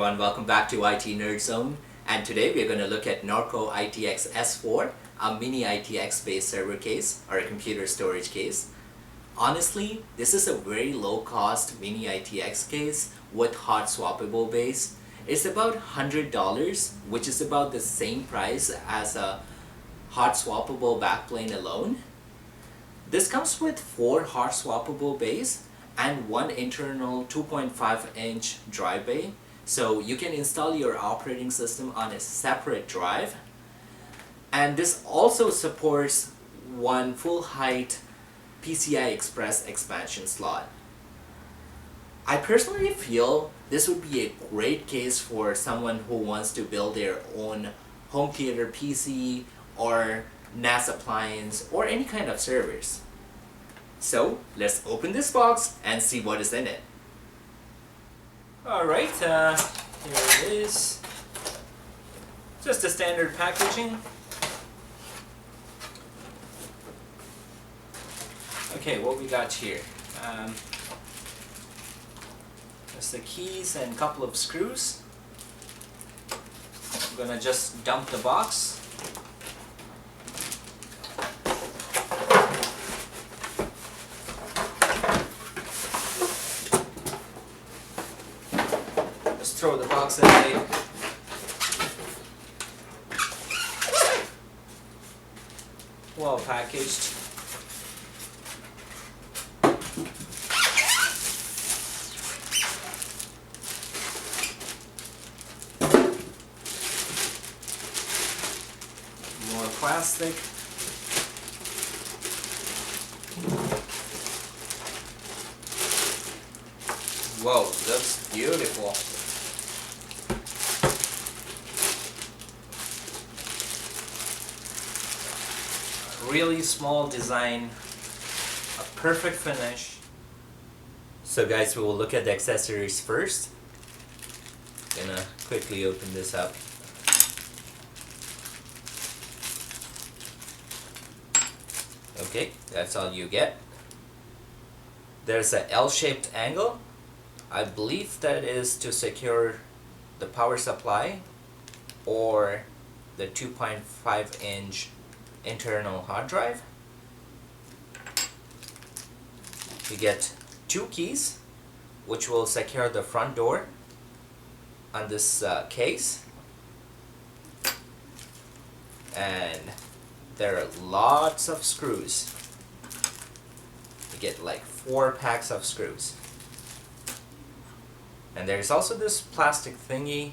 everyone, welcome back to IT Nerd Zone, and today we're going to look at Norco ITX S4, a Mini-ITX based server case or a computer storage case. Honestly, this is a very low cost Mini-ITX case with hot swappable base. It's about $100, which is about the same price as a hot swappable backplane alone. This comes with 4 hot swappable bays and one internal 2.5-inch drive bay, so you can install your operating system on a separate drive. And this also supports one full height PCI Express expansion slot. I personally feel this would be a great case for someone who wants to build their own home theater PC or NAS appliance or any kind of servers. So let's open this box and see what is in it. Alright, here it is. Just the standard packaging. Okay, what we got here? Just the keys and a couple of screws. I'm gonna just dump the box. Just throw the box away. Well packaged. More plastic. Whoa, looks beautiful. Really small design, a perfect finish. So guys, we will look at the accessories first. Gonna quickly open this up. Okay, that's all you get. There's a L-shaped angle. I believe that is to secure the power supply or the 2.5-inch internal hard drive. You get 2 keys which will secure the front door on this case, and there are lots of screws. You get like 4 packs of screws. And there's also this plastic thingy.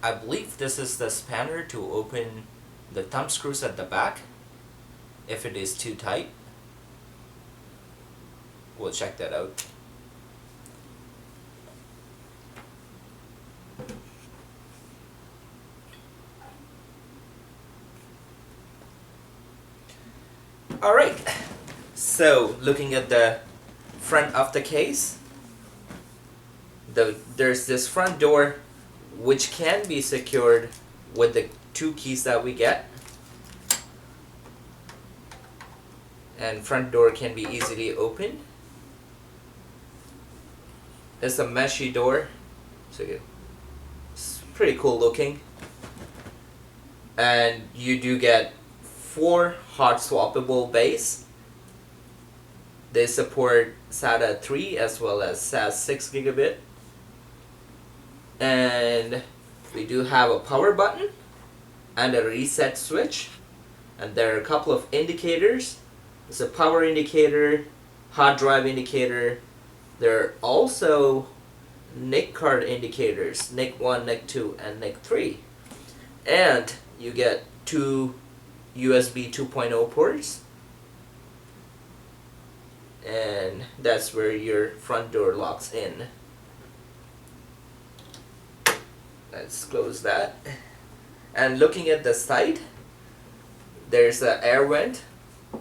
I believe this is the spanner to open the thumb screws at the back if it is too tight. We'll check that out. Alright, so looking at the front of the case, there's this front door which can be secured with the 2 keys that we get, and front door can be easily opened. It's a meshy door, so it's pretty cool looking, and you do get 4 hot swappable bays. They support SATA 3 as well as SAS 6 gigabit, and we do have a power button and a reset switch, and there are a couple of indicators. There's a power indicator, hard drive indicator. There are also NIC card indicators, NIC 1, NIC 2, and NIC 3. And you get 2 USB 2.0 ports, and that's where your front door locks in. Let's close that. And looking at the side, there's an air vent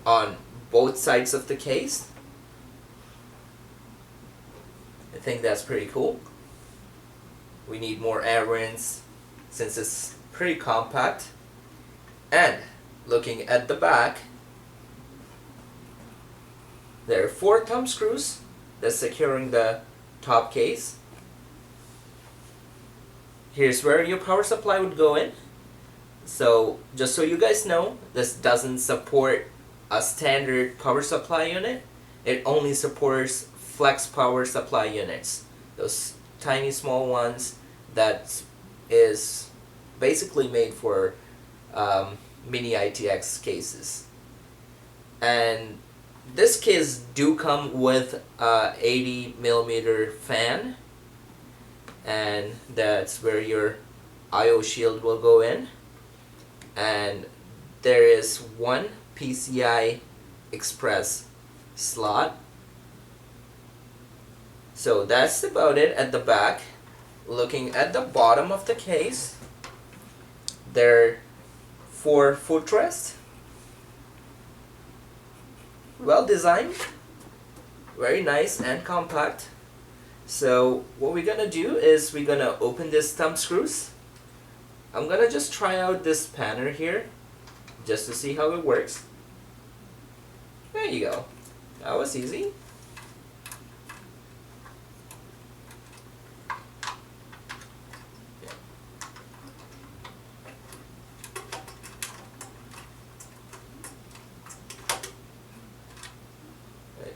on both sides of the case. I think that's pretty cool. We need more air vents since it's pretty compact. And looking at the back, there are 4 thumb screws that's securing the top case. here's where your power supply would go in. So just so you guys know, this doesn't support a standard power supply unit. It only supports flex power supply units, those tiny small ones that is basically made for mini ITX cases. And this case do come with a 80mm fan, and that's where your IO shield will go in. And there is one PCI Express slot. So that's about it at the back. Looking at the bottom of the case, there are 4 footrests. Well designed, very nice and compact. So what we're gonna do is we're gonna open this thumb screws. I'm gonna just try out this spanner here just to see how it works. There you go. That was easy.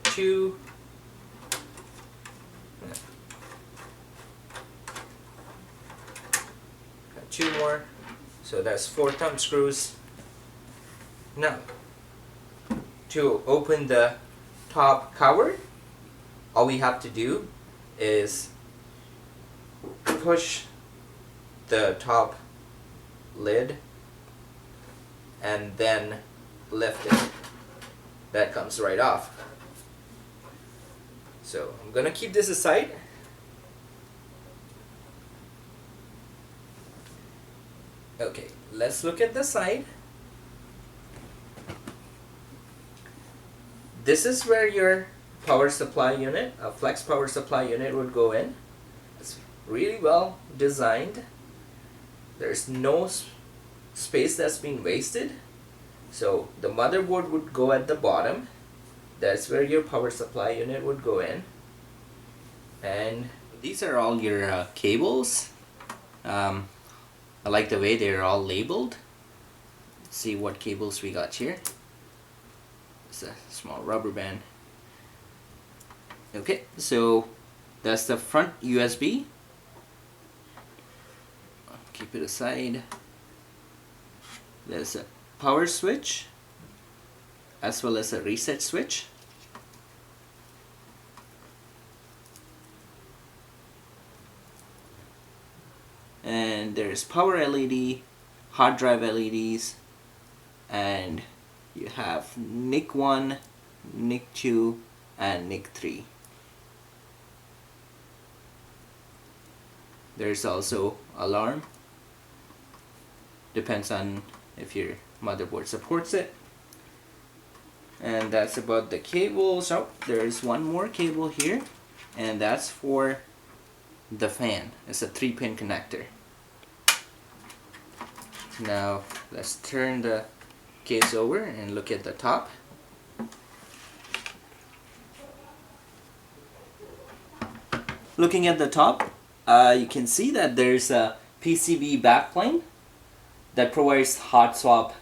Two. Got 2 more. So that's 4 thumb screws. Now, to open the top cover, all we have to do is push the top lid and then lift it. That comes right off. So I'm gonna keep this aside. Okay, let's look at the side. This is where your power supply unit, a flex power supply unit, would go in. It's really well designed. There's no space that's been wasted. So the motherboard would go at the bottom. That's where your power supply unit would go in. And these are all your cables. I like the way they're all labeled. Let's see what cables we got here. It's a small rubber band. Okay, so that's the front USB. Keep it aside. There's a power switch as well as a reset switch. And there's power LED, hard drive LEDs, and you have NIC 1, NIC 2, and NIC 3. There's also alarm. Depends on if your motherboard supports it. And that's about the cables. Oh, there's one more cable here, and that's for the fan. It's a 3-pin connector. Now let's turn the case over and look at the top. Looking at the top, you can see that there's a PCB backplane that provides hot swap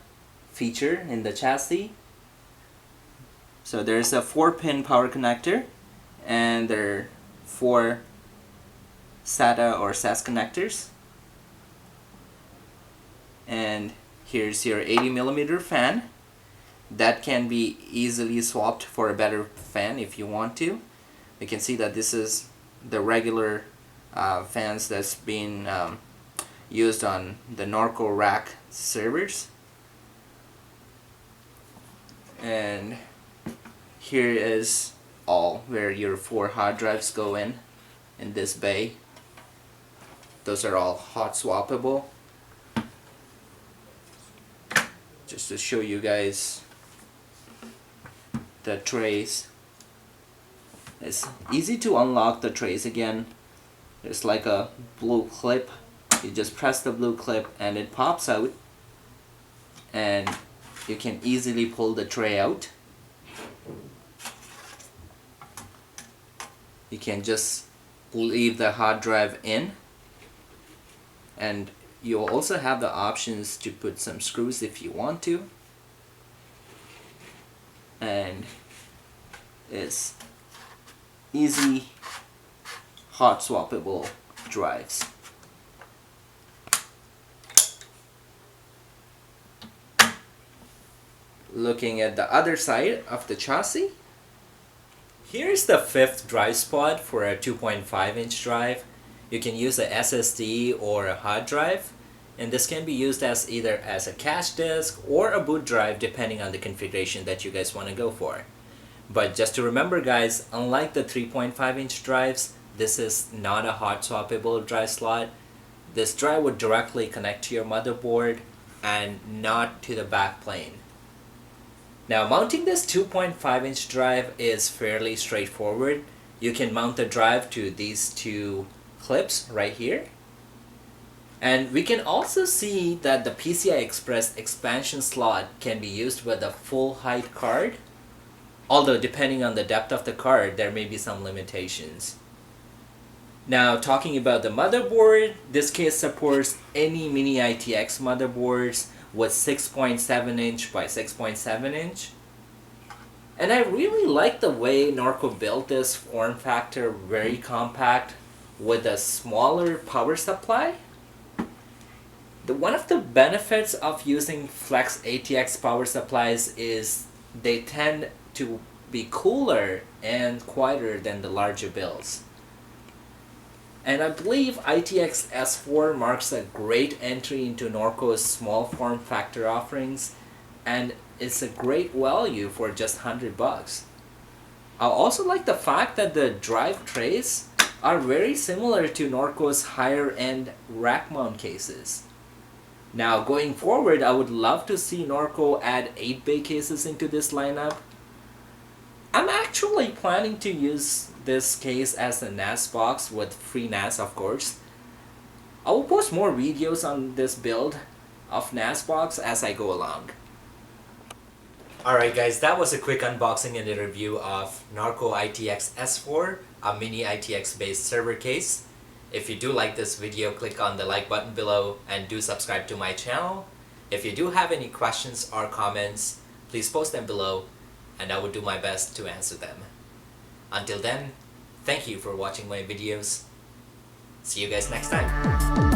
feature in the chassis. So there's a 4-pin power connector, and there are 4 SATA or SAS connectors. And here's your 80mm fan that can be easily swapped for a better fan if you want to. You can see that this is the regular fans that's been used on the Norco rack servers. And here is all where your 4 hard drives go in this bay. Those are all hot swappable. Just to show you guys the trays. It's easy to unlock the trays again. There's like a blue clip. You just press the blue clip and it pops out, and you can easily pull the tray out. You can just leave the hard drive in And you'll also have the options to put some screws if you want to. And it's easy hot swappable drives. Looking at the other side of the chassis, here's the fifth drive spot for a 2.5-inch drive. You can use a SSD or a hard drive, and this can be used as either as a cache disk or a boot drive depending on the configuration that you guys want to go for. But just to remember guys, unlike the 3.5-inch drives, this is not a hot swappable drive slot. This drive would directly connect to your motherboard and not to the back plane. Now mounting this 2.5-inch drive is fairly straightforward. You can mount the drive to these two clips right here. And we can also see that the PCI Express expansion slot can be used with a full height card. Although depending on the depth of the card, there may be some limitations. Now talking about the motherboard, this case supports any Mini-ITX motherboards with 6.7-inch by 6.7-inch. And I really like the way Norco built this form factor, very compact with a smaller power supply. One of the benefits of using Flex ATX power supplies is they tend to be cooler and quieter than the larger builds. And I believe ITX S4 marks a great entry into Norco's small form factor offerings, and it's a great value for just $100. I also like the fact that the drive trays are very similar to Norco's higher end rack mount cases. Now going forward, I would love to see Norco add 8-bay cases into this lineup. I'm actually planning to use this case as a NAS box with free NAS, of course. I will post more videos on this build of NAS box as I go along. Alright guys, that was a quick unboxing and a review of Norco ITX S4, a Mini-ITX based server case. If you do like this video, click on the like button below and do subscribe to my channel. If you do have any questions or comments, please post them below and I will do my best to answer them. Until then, thank you for watching my videos. See you guys next time.